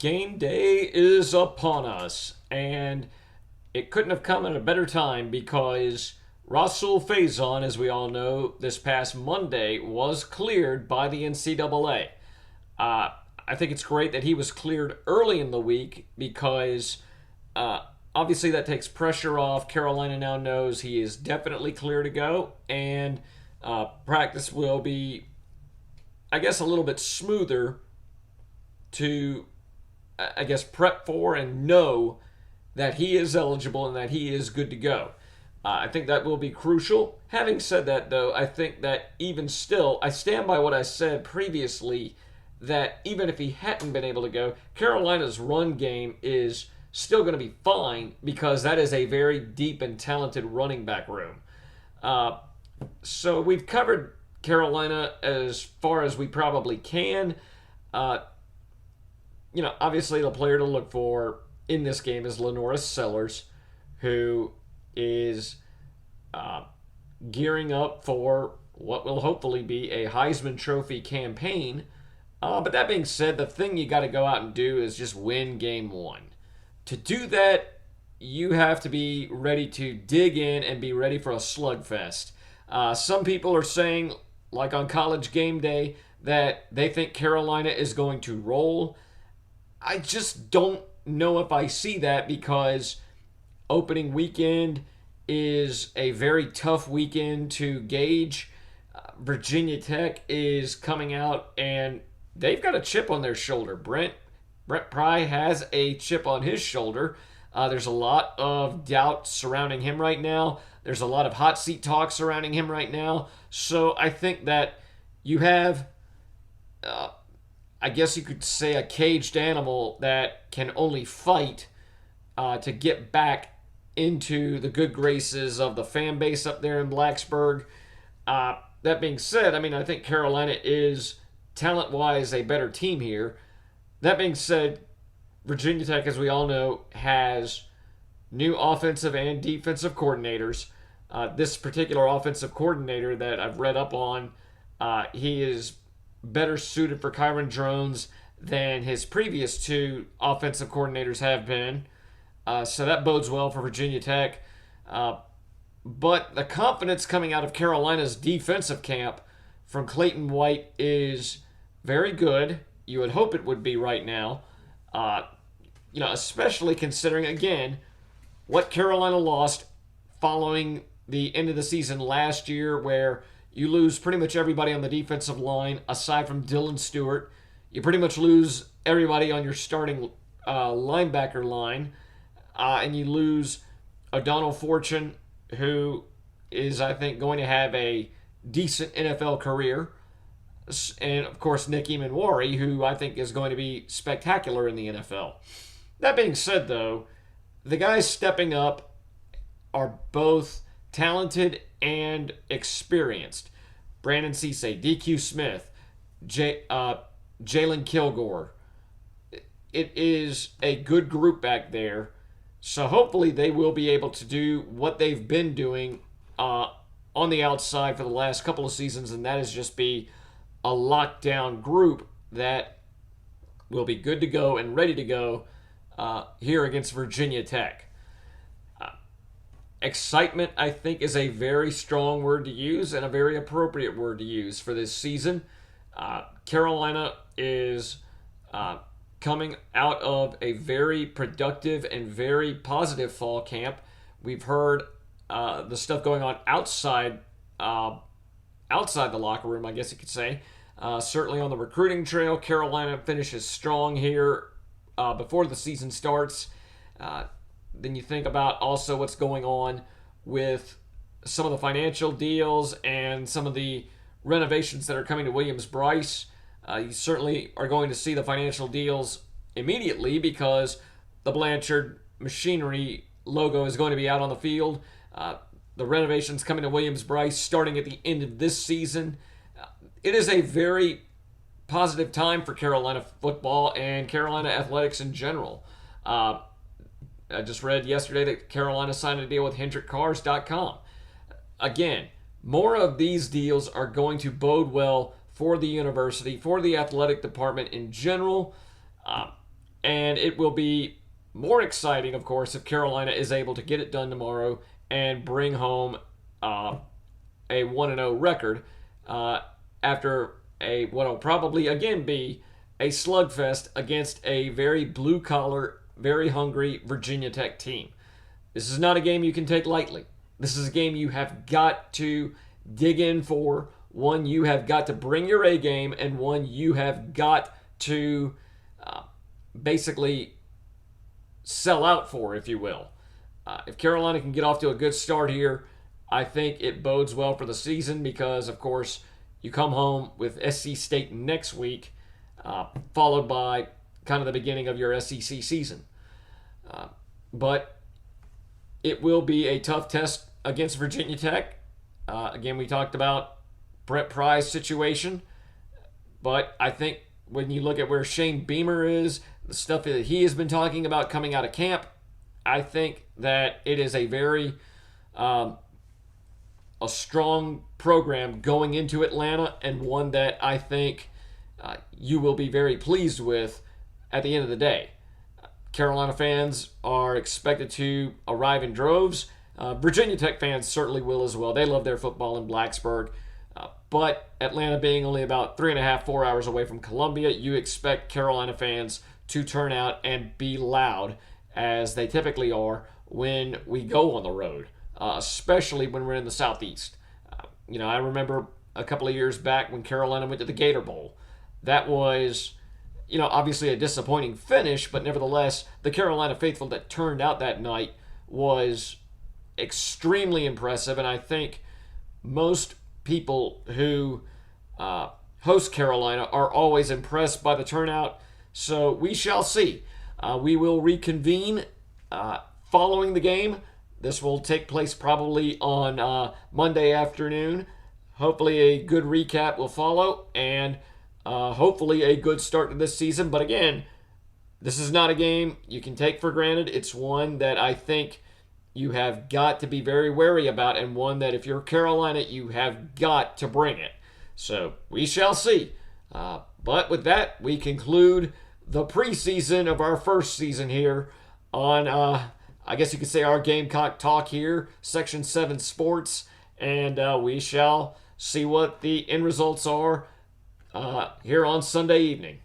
Game day is upon us, and it couldn't have come at a better time because Russell Faison, as we all know, this past Monday was cleared by the NCAA. I think it's great that he was cleared early in the week because obviously that takes pressure off. Carolina now knows he is definitely clear to go, and practice will be, I guess, a little bit smoother to, I guess, prep for and know that he is eligible and that he is good to go. I think that will be crucial. Having said that, though, I think that even still, I stand by what I said previously that even if he hadn't been able to go, Carolina's run game is still going to be fine because that is a very deep and talented running back room. So we've covered Carolina as far as we probably can. Obviously the player to look for in this game is Lenoris Sellers, who is gearing up for what will hopefully be a Heisman Trophy campaign. But that being said, the thing you got to go out and do is just win game one. To do that, you have to be ready to dig in and be ready for a slugfest. Some people are saying, like on College Game Day, that they think Carolina is going to roll. I just don't know if I see that because opening weekend is a very tough weekend to gauge. Virginia Tech is coming out and they've got a chip on their shoulder. Brent Pry has a chip on his shoulder. There's a lot of doubt surrounding him right now. There's a lot of hot seat talk surrounding him right now. So I think that you have, I guess you could say, a caged animal that can only fight to get back into the good graces of the fan base up there in Blacksburg. That being said, I think Carolina is talent-wise a better team here. That being said, Virginia Tech, as we all know, has new offensive and defensive coordinators. This particular offensive coordinator that I've read up on, he is better suited for Kyron Drones than his previous two offensive coordinators have been. So that bodes well for Virginia Tech. But the confidence coming out of Carolina's defensive camp from Clayton White is very good. You would hope it would be right now. Especially considering, again, what Carolina lost following the end of the season last year, where you lose pretty much everybody on the defensive line aside from Dylan Stewart. You pretty much lose everybody on your starting linebacker line. And you lose O'Donnell Fortune, who is, I think, going to have a decent NFL career. And, of course, Nick Emanwari, who I think is going to be spectacular in the NFL. That being said, though, the guys stepping up are both talented and experienced. Brandon Cisse, DQ Smith, Jalen Kilgore. It is a good group back there. So hopefully they will be able to do what they've been doing on the outside for the last couple of seasons, and that is just be a lockdown group that will be good to go and ready to go here against Virginia Tech. Excitement, I think, is a very strong word to use and a very appropriate word to use for this season. Carolina is coming out of a very productive and very positive fall camp. We've heard the stuff going on outside the locker room, I guess you could say. Certainly on the recruiting trail, Carolina finishes strong here before the season starts. Then you think about also what's going on with some of the financial deals and some of the renovations that are coming to Williams-Brice. You certainly are going to see the financial deals immediately because the Blanchard Machinery logo is going to be out on the field. The renovations coming to Williams-Brice starting at the end of this season. It is a very positive time for Carolina football and Carolina athletics in general. I just read yesterday that Carolina signed a deal with HendrickCars.com. Again, more of these deals are going to bode well for the university, for the athletic department in general. And it will be more exciting, of course, if Carolina is able to get it done tomorrow and bring home a 1-0 record after what will probably again be a slugfest against a very blue collar, very hungry Virginia Tech team. This is not a game you can take lightly. This is a game you have got to dig in for, one you have got to bring your A game, and one you have got to basically sell out for, if you will. If Carolina can get off to a good start here, I think it bodes well for the season because, of course, you come home with SC State next week, followed by kind of the beginning of your SEC season. But it will be a tough test against Virginia Tech. Again, we talked about Brett Pry's situation, but I think when you look at where Shane Beamer is, the stuff that he has been talking about coming out of camp, I think that it is a very a strong program going into Atlanta, and one that I think you will be very pleased with at the end of the day. Carolina fans are expected to arrive in droves. Virginia Tech fans certainly will as well. They love their football in Blacksburg. But Atlanta being only about 3.5, 4 hours away from Columbia, you expect Carolina fans to turn out and be loud, as they typically are when we go on the road, especially when we're in the Southeast. I remember a couple of years back when Carolina went to the Gator Bowl. That was, obviously a disappointing finish, but nevertheless, the Carolina faithful that turned out that night was extremely impressive, and I think most people who host Carolina are always impressed by the turnout. So we shall see. We will reconvene following the game. This will take place probably on Monday afternoon. Hopefully a good recap will follow, and hopefully a good start to this season. But again, this is not a game you can take for granted. It's one that I think you have got to be very wary about, and one that if you're Carolina, you have got to bring it. So we shall see. But with that, we conclude the preseason of our first season here on, I guess you could say, our Gamecock Talk here, Section 7 Sports. And we shall see what the end results are here on Sunday evening.